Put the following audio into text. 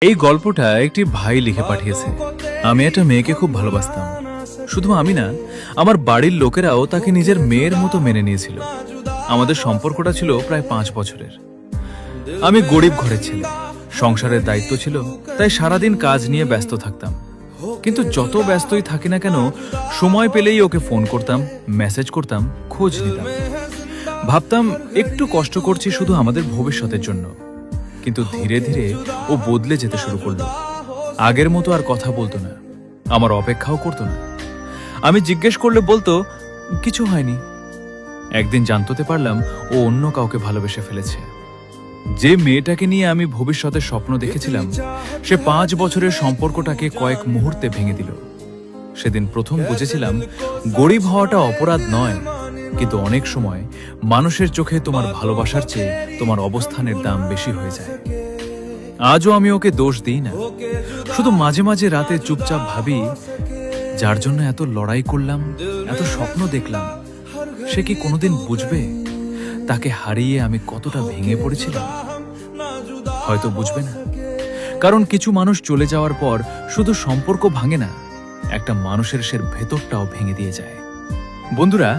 এই গল্পটা একটি ভাই লিখে পাঠিয়েছে। আমি একটা মেয়েকে খুব ভালোবাসতাম। শুধু আমি না, আমার বাড়ির লোকেরাও তাকে নিজের মেয়ের মতো মেনে নিয়েছিল। আমাদের সম্পর্কটা ছিল প্রায় 5 বছরের। আমি গরিব ঘরের ছেলে, সংসারের দায়িত্ব ছিল, তাই সারাদিন কাজ নিয়ে ব্যস্ত থাকতাম। কিন্তু যত ব্যস্তই থাকি না কেন, সময় পেলেই ওকে ফোন করতাম, মেসেজ করতাম, খোঁজ নিতাম। ভাবতাম একটু কষ্ট করছি শুধু আমাদের ভবিষ্যতের জন্য। কিন্তু ধীরে ধীরে ও বদলে যেতে শুরু করলো। আগের মতো আর কথা বলতো না, আমার অপেক্ষাও করতো না। আমি জিজ্ঞেস করলে বলতো কিছু হয়নি। একদিন জানতে পারলাম ও অন্য কাউকে ভালোবেসে ফেলেছে। যে মেয়েটাকে নিয়ে আমি ভবিষ্যতের স্বপ্ন দেখেছিলাম, সে 5 বছরের সম্পর্কটাকে কয়েক মুহূর্তে ভেঙে দিল। সেদিন প্রথম বুঝেছিলাম গরিব হওয়াটা অপরাধ নয়, কিন্তু অনেক সময় মানুষের চোখে তোমার ভালোবাসার চেয়ে তোমার অবস্থানের দাম বেশি হয়ে যায়। আজও আমি ওকে দোষ দিই না, শুধু মাঝে মাঝে রাতে চুপচাপ ভাবি, যার জন্য এত লড়াই করলাম, এত স্বপ্ন দেখলাম, সে কি কোনোদিন বুঝবে তাকে হারিয়ে আমি কতটা ভেঙে পড়েছিলাম? হয়তো বুঝবে না, কারণ কিছু মানুষ চলে যাওয়ার পর শুধু সম্পর্ক ভাঙে না, একটা মানুষের ভেতরটাও ভেঙে দিয়ে যায়। বন্ধুরা,